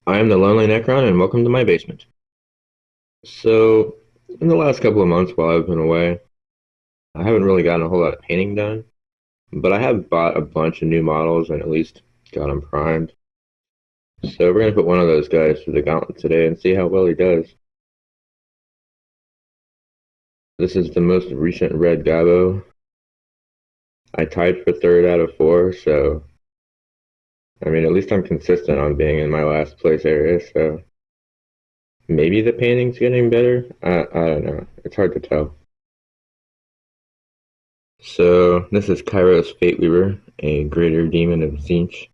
I am the Lonely Necron, and welcome to my basement. So, in the last couple of months while I've been away, I haven't really gotten a whole lot of painting done, but I have bought a bunch of new models and at least got them primed. So we're going to put one of those guys through the gauntlet today and see how well he does. This is the most recent red Gabo. I tied for third out of four, so I mean, at least I'm consistent on being in my last place area, so maybe the painting's getting better? I don't know. It's hard to tell. So this is Kairos Fateweaver, a greater demon of Tzeentch.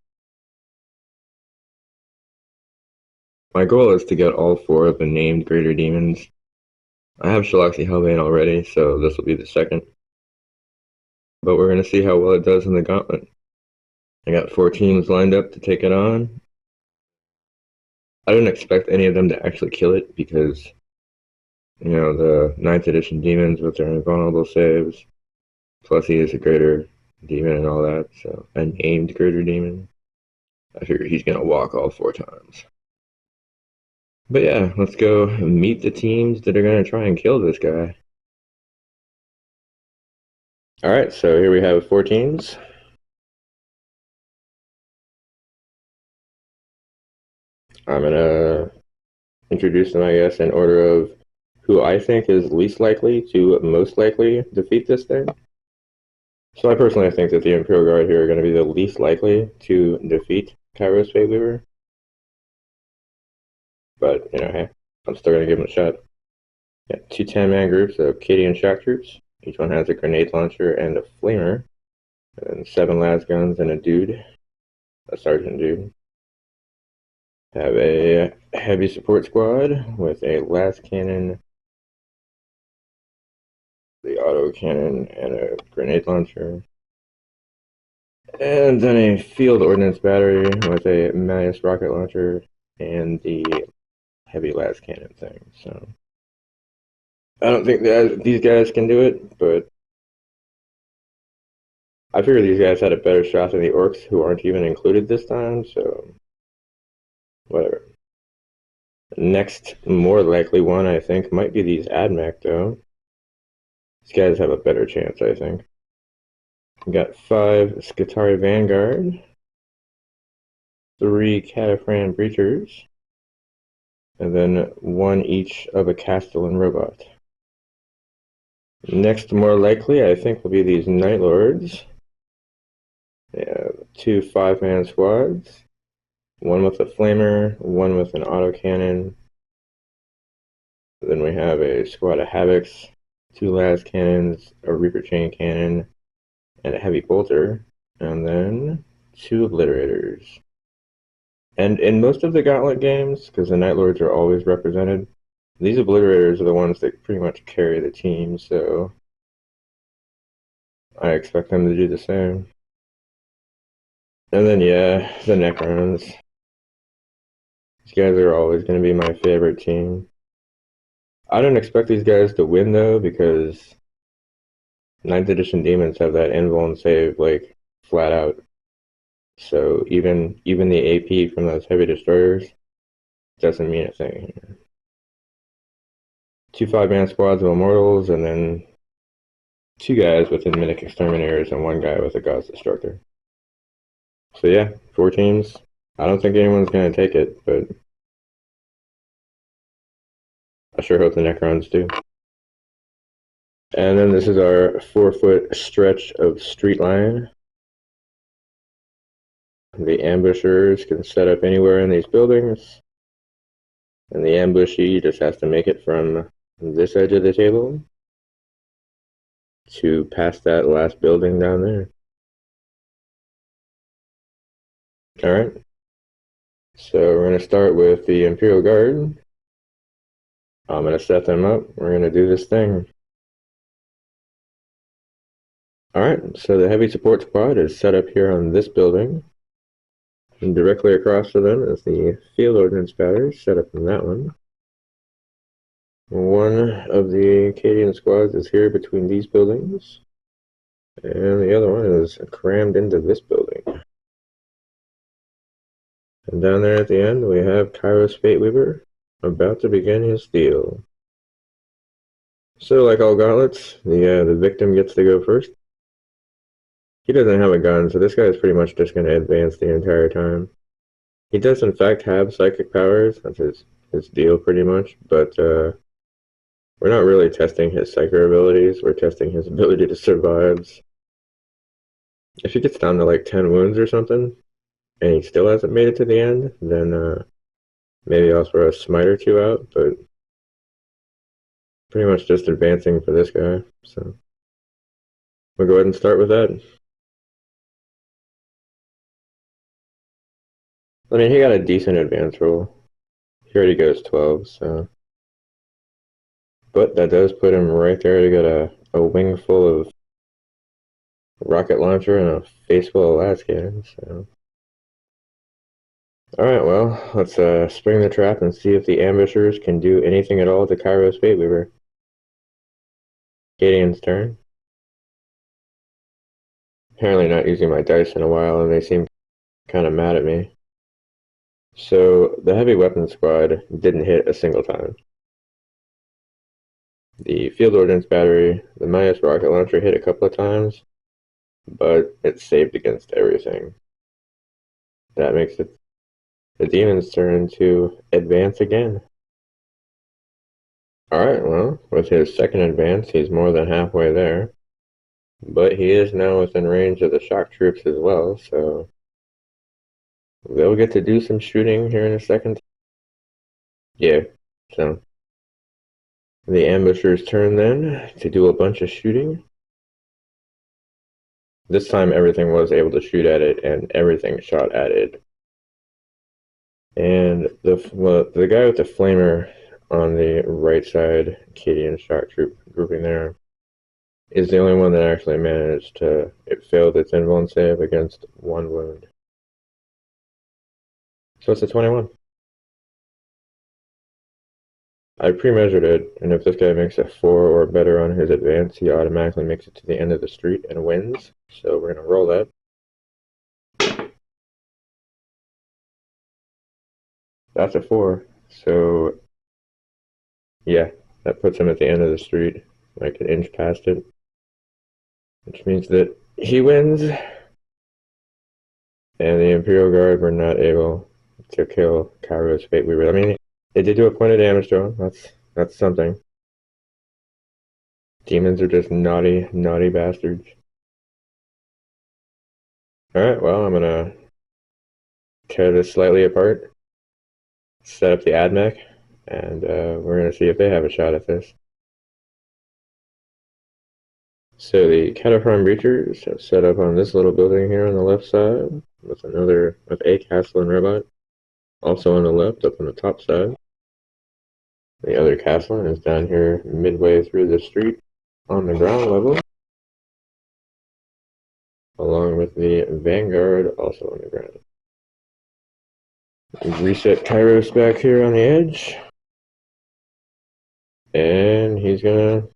My goal is to get all four of the named greater demons. I have Shalaxi Hellbane already, so this will be the second. But we're going to see how well it does in the gauntlet. I got 4 teams lined up to take it on. I didn't expect any of them to actually kill it because, the 9th edition demons with their invulnerable saves, plus he is a greater demon and all that, so a named greater demon. I figure he's going to walk all 4 times. But yeah, let's go meet the teams that are going to try and kill this guy. Alright, so here we have 4 teams. I'm going to introduce them, I guess, in order of who I think is least likely to most likely defeat this thing. So I personally think that the Imperial Guard here are going to be the least likely to defeat Kairos Fateweaver. But, hey, I'm still going to give them a shot. Yeah, 2 10-man groups of Cadian shock troops. Each one has a grenade launcher and a flamer. And 7 las guns and a dude. A sergeant dude. Have a heavy support squad with a las cannon, the auto cannon, and a grenade launcher. And then a field ordnance battery with a Malleus rocket launcher and the heavy las cannon thing. So I don't think that these guys can do it, but I figure these guys had a better shot than the orcs, who aren't even included this time, so whatever. Next, more likely one, I think, might be these Ad Mech, though. These guys have a better chance, I think. We got 5 Skitarii Vanguard, 3 Cataphan Breachers, and then 1 each of a Castellan Robot. Next, more likely, I think, will be these Night Lords. They have 2 5-man squads, 1 with a flamer, 1 with an autocannon. Then we have a squad of Havocs, 2 las cannons, a Reaper chain cannon, and a heavy bolter, and then 2 obliterators. And in most of the gauntlet games, because the Night Lords are always represented, these obliterators are the ones that pretty much carry the team, so I expect them to do the same. And then, yeah, the Necrons. These guys are always going to be my favorite team. I don't expect these guys to win, though, because 9th edition demons have that invuln save, like, flat out. So even the AP from those heavy destroyers doesn't mean a thing here. 2 5-man squads of immortals, and then 2 guys with Mimic exterminators and 1 guy with a God's Destructor. So yeah, 4 teams. I don't think anyone's going to take it, but I sure hope the Necrons do. And then this is our 4-foot stretch of street line. The ambushers can set up anywhere in these buildings. And the ambushee just has to make it from this edge of the table to past that last building down there. Alright. So we're going to start with the Imperial Guard. I'm going to set them up. We're going to do this thing. Alright, so the heavy support squad is set up here on this building. And directly across from them is the field ordnance battery set up in that one. One of the Cadian squads is here between these buildings. And the other one is crammed into this building. And down there at the end, we have Kairos Fateweaver about to begin his steal. So, like all gauntlets, the victim gets to go first. He doesn't have a gun, so this guy is pretty much just going to advance the entire time. He does, in fact, have psychic powers. That's his deal, pretty much. But we're not really testing his psychic abilities. We're testing his ability to survive. If he gets down to like 10 wounds or something, and he still hasn't made it to the end, then maybe I'll throw a smite or two out, but pretty much just advancing for this guy. So we'll go ahead and start with that. I mean, he got a decent advance roll. He already goes 12, so. But that does put him right there to get a wing full of rocket launcher and a face full of las cannons, so. Alright, well, let's spring the trap and see if the ambushers can do anything at all to Kairos Fateweaver. Gideon's turn. Apparently not using my dice in a while, and they seem kind of mad at me. So, the heavy weapons squad didn't hit a single time. The field ordnance battery, the Midas rocket launcher hit a couple of times, but it saved against everything. That makes it the demon's turn to advance again. Alright, well, with his second advance, he's more than halfway there. But he is now within range of the shock troops as well, so they'll get to do some shooting here in a second. Yeah, so the ambusher's turn then to do a bunch of shooting. This time everything was able to shoot at it, and everything shot at it. And the guy with the flamer on the right side, Gideon shock troop grouping there, is the only one that actually managed to. It failed its invuln save against 1 wound. So it's a 21. I pre-measured it, and if this guy makes a 4 or better on his advance, he automatically makes it to the end of the street and wins. So we're going to roll that. That's a 4. So, yeah, that puts him at the end of the street, like an inch past it. Which means that he wins, and the Imperial Guard were not able to kill Kairos Fateweaver. I mean, they did do a point of damage to him. That's something. Demons are just naughty, naughty bastards. Alright, well, I'm gonna tear this slightly apart, set up the Ad Mech, and we're gonna see if they have a shot at this. So the Cataphron Breachers have set up on this little building here on the left side, with a castle and robot. Also on the left, up on the top side. The other castle is down here midway through the street on the ground level, along with the Vanguard also on the ground. Reset Kairos back here on the edge, and he's gonna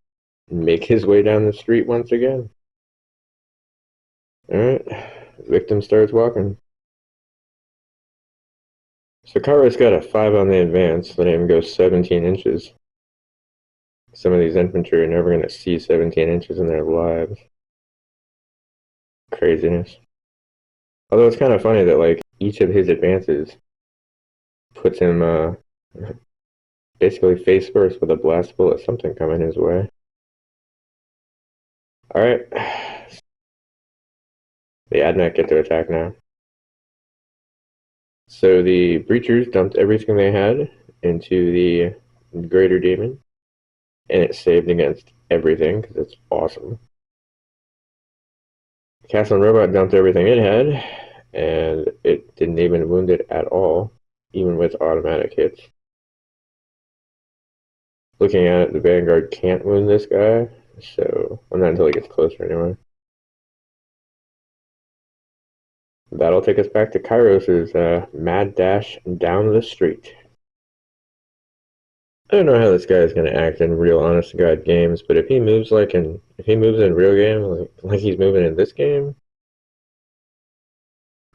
make his way down the street once again. Alright, victim starts walking. So Kairos got a 5 on the advance, letting him go 17 inches. Some of these infantry are never going to see 17 inches in their lives. Craziness. Although it's kind of funny that like each of his advances puts him basically face first with a blast bullet, something coming his way. Alright. The Ad Mech get to attack now. So the Breachers dumped everything they had into the Greater Daemon, and it saved against everything, because it's awesome. The Castle and Robot dumped everything it had, and it didn't even wound it at all, even with automatic hits. Looking at it, the Vanguard can't wound this guy, so, well, not until he gets closer anyway. That'll take us back to Kairos' mad dash down the street. I don't know how this guy is going to act in real honest to God games, but if he moves in real game, like he's moving in this game,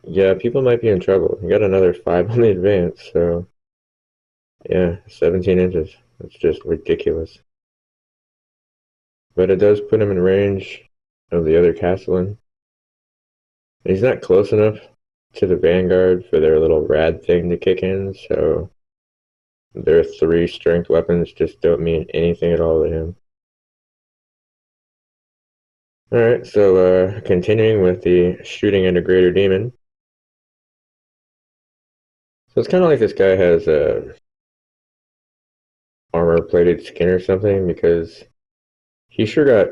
Yeah, people might be in trouble. You got another 5 on the advance, so yeah, 17 inches. That's just ridiculous. But it does put him in range of the other castellan. He's not close enough to the Vanguard for their little rad thing to kick in, so their 3 strength weapons just don't mean anything at all to him. Alright, so continuing with the shooting at a greater demon. So it's kind of like this guy has a armor-plated skin or something, because he sure got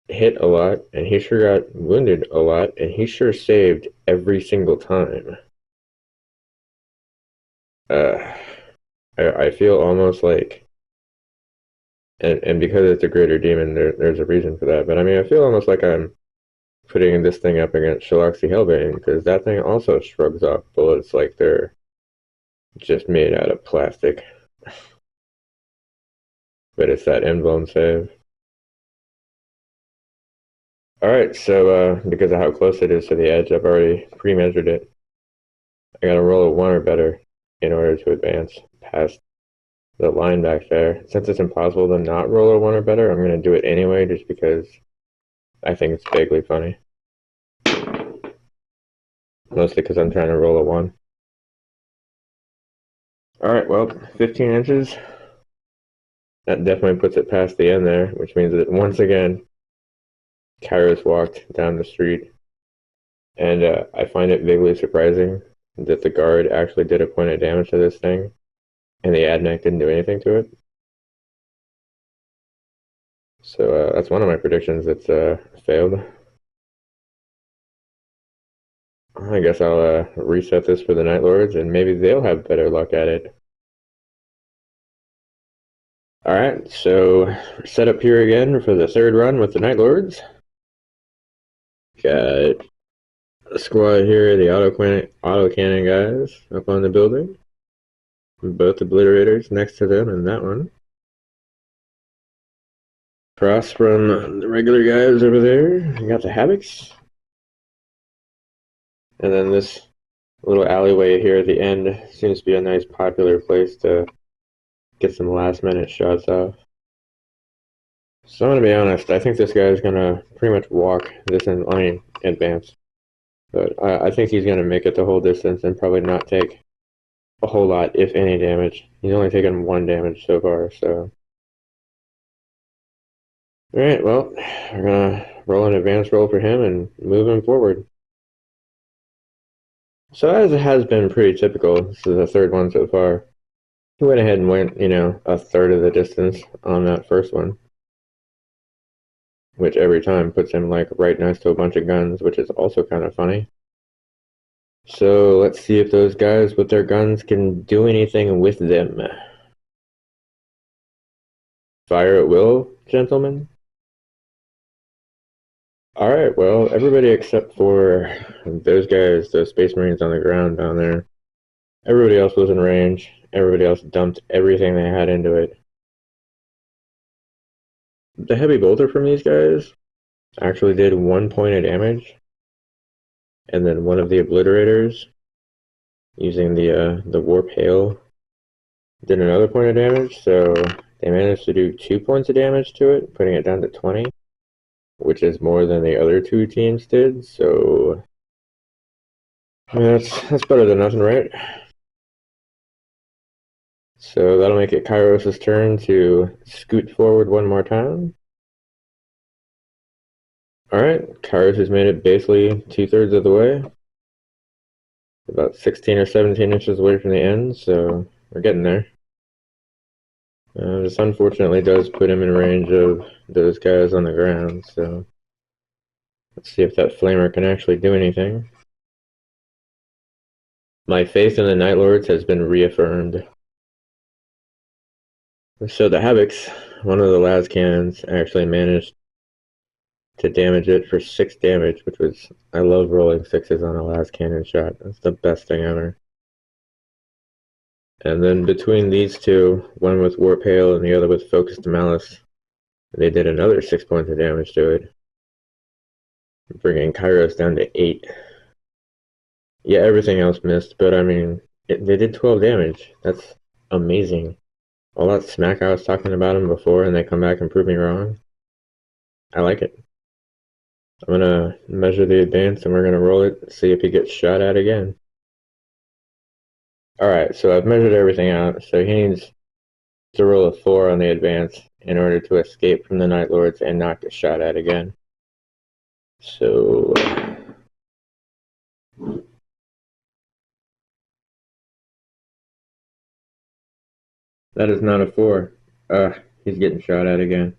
hit a lot, and he sure got wounded a lot, and he sure saved every single time. Uh, I feel almost like, and because it's a greater demon, there's a reason for that. But I mean, I feel almost like I'm putting this thing up against Shaloxi Hellbane, because that thing also shrugs off bullets like they're just made out of plastic. But it's that invuln save. Alright, so because of how close it is to the edge, I've already pre-measured it. I gotta roll a 1 or better in order to advance past the line back there. Since it's impossible to not roll a 1 or better, I'm gonna do it anyway just because I think it's vaguely funny. Mostly because I'm trying to roll a 1. Alright, well, 15 inches. That definitely puts it past the end there, which means that once again, Kairos walked down the street. And I find it vaguely surprising that the guard actually did a point of damage to this thing, and the Ad Mech didn't do anything to it. So that's one of my predictions that's failed. I guess I'll reset this for the Night Lords, and maybe they'll have better luck at it. Alright, so set up here again for the third run with the Night Lords. Got a squad here, the auto cannon guys up on the building. Both obliterators next to them in that one. Across from the regular guys over there, you got the Havocs. And then this little alleyway here at the end seems to be a nice popular place to get some last minute shots off. So I'm gonna be honest, I think this guy is gonna pretty much walk this in line advance. But I think he's gonna make it the whole distance and probably not take a whole lot, if any, damage. He's only taken 1 damage so far, so. Alright, well, we're gonna roll an advance roll for him and move him forward. So as it has been pretty typical, this is the third one so far. He went ahead and went, a third of the distance on that first one. Which every time puts him like right next to a bunch of guns, which is also kind of funny. So let's see if those guys with their guns can do anything with them. Fire at will, gentlemen? Alright, well, everybody except for those guys, those Space Marines on the ground down there. Everybody else was in range. Everybody else dumped everything they had into it. The heavy bolter from these guys actually did 1 point of damage. And then one of the obliterators, using the warp hail, did another point of damage, so they managed to do 2 points of damage to it, putting it down to 20. Which is more than the other 2 teams did, so yeah, that's better than nothing, right? So that'll make it Kairos' turn to scoot forward 1 more time. Alright, Kairos has made it basically 2/3 of the way. About 16 or 17 inches away from the end, so we're getting there. This unfortunately does put him in range of those guys on the ground, so let's see if that flamer can actually do anything. My faith in the Night Lords has been reaffirmed. So the Havocs, one of the las cannons, actually managed to damage it for 6 damage, which was, I love rolling 6s on a las cannon shot. That's the best thing ever. And then between these two, one with Warp Hail and the other with Focused Malice, they did another 6 points of damage to it, bringing Kairos down to 8. Yeah, everything else missed, but I mean, they did 12 damage. That's amazing. All that smack I was talking about them before, and they come back and prove me wrong. I like it. I'm gonna measure the advance, and we're gonna roll it, see if he gets shot at again. Alright, so I've measured everything out, so he needs to roll a 4 on the advance in order to escape from the Night Lords and not get shot at again. So... that is not a 4. He's getting shot at again.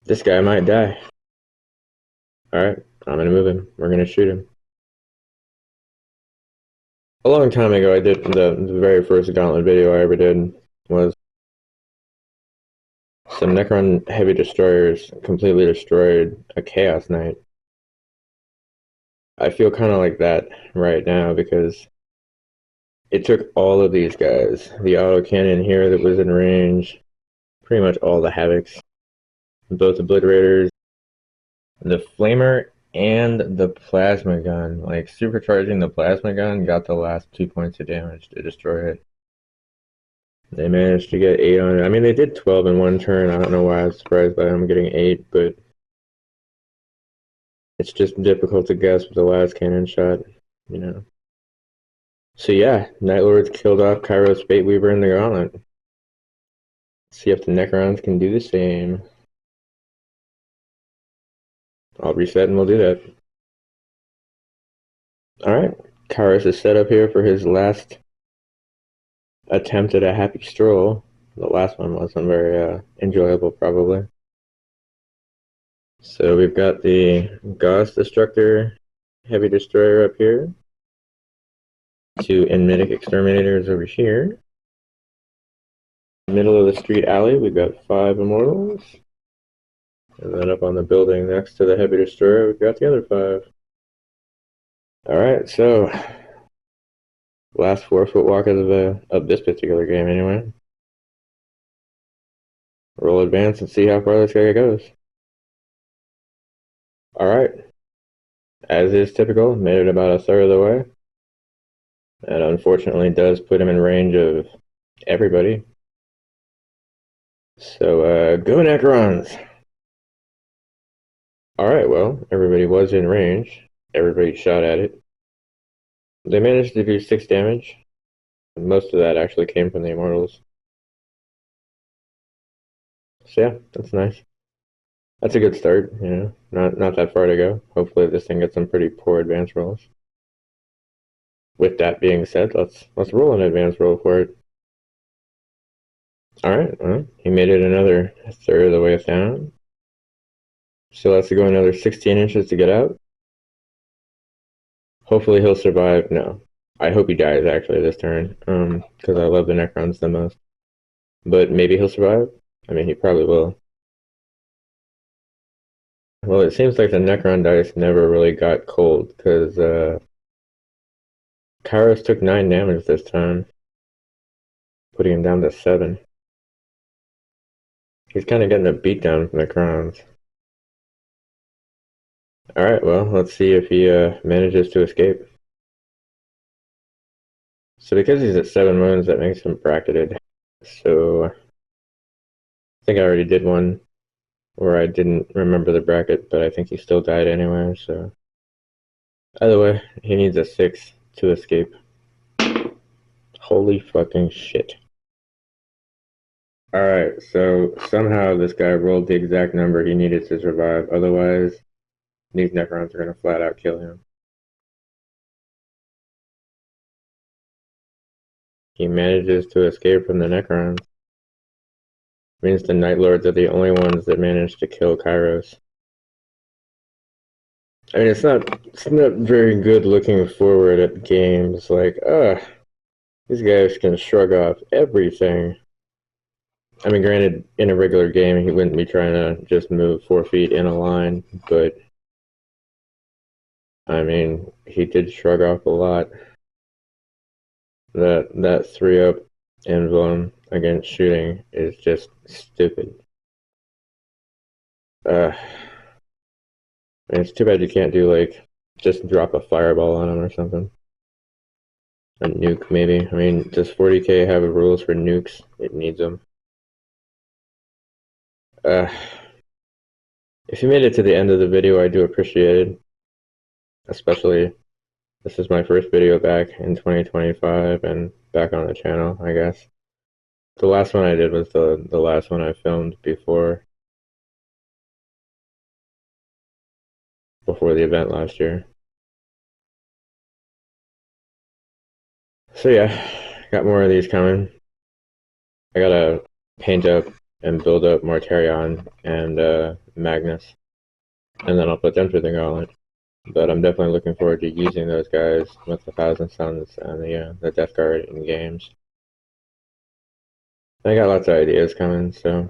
This guy might die. Alright, I'm gonna move him. We're gonna shoot him. A long time ago, I did the very first gauntlet video I ever did was some Necron heavy destroyers completely destroyed a Chaos Knight. I feel kind of like that right now because it took all of these guys, the autocannon here that was in range, pretty much all the Havocs, both Obliterators, the Flamer, and the Plasma Gun. Like, supercharging the Plasma Gun got the last 2 points of damage to destroy it. They managed to get 8 on it. I mean, they did 12 in one turn. I don't know why I was surprised by them getting 8, but it's just difficult to guess with the last cannon shot, you know. So yeah, Night Lords killed off Kairos, Fateweaver, and the Gauntlet. See if the Necrons can do the same. I'll reset and we'll do that. Alright, Kairos is set up here for his last attempt at a happy stroll. The last one wasn't very enjoyable, probably. So we've got the Gauss Destructor Heavy Destroyer up here. 2 Enmitic Exterminators over here. Middle of the street alley, we've got 5 Immortals. And then up on the building next to the Heavy Destroyer, we've got the other 5. Alright, so last 4-foot walk of this particular game anyway. Roll advance and see how far this guy goes. Alright. As is typical, made it about a third of the way. That unfortunately does put him in range of everybody. So, go Necrons! Alright, well, everybody was in range. Everybody shot at it. They managed to do 6 damage. Most of that actually came from the Immortals. So yeah, that's nice. That's a good start, you know. Not that far to go. Hopefully this thing gets some pretty poor advance rolls. With that being said, let's roll an advance roll for it. Alright, well, he made it another third of the way down. Still has to go another 16 inches to get out. Hopefully he'll survive. No. I hope he dies actually this turn. Because I love the Necrons the most. But maybe he'll survive. I mean, he probably will. Well, it seems like the Necron dice never really got cold, because Kairos took 9 damage this time, putting him down to 7. He's kind of getting a beatdown from the Crowns. Alright, well, let's see if he manages to escape. So because he's at 7 wounds, that makes him bracketed. So I think I already did one where I didn't remember the bracket, but I think he still died anyway, so either way, he needs a 6 to escape. Holy fucking shit. Alright, so somehow this guy rolled the exact number he needed to survive, otherwise these Necrons are gonna flat out kill him. He manages to escape from the Necrons. Means the Night Lords are the only ones that manage to kill Kairos. I mean, it's not very good looking forward at games like, these guys can shrug off everything. I mean, granted, in a regular game, he wouldn't be trying to just move 4 feet in a line, but I mean, he did shrug off a lot. That 3-up emblem against shooting is just stupid. It's too bad you can't do like Just drop a fireball on him or something. A nuke, maybe. I mean, does 40k have rules for nukes? It needs them. If you made it to the end of the video, I do appreciate it. Especially, this is my first video back in 2025 and back on the channel, I guess. The last one I did was the last one I filmed before the event last year. So yeah, got more of these coming. I gotta paint up and build up Mortarion and Magnus, and then I'll put them through the gauntlet. But I'm definitely looking forward to using those guys with the Thousand Suns and the Death Guard in games. I got lots of ideas coming, so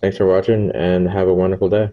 thanks for watching and have a wonderful day.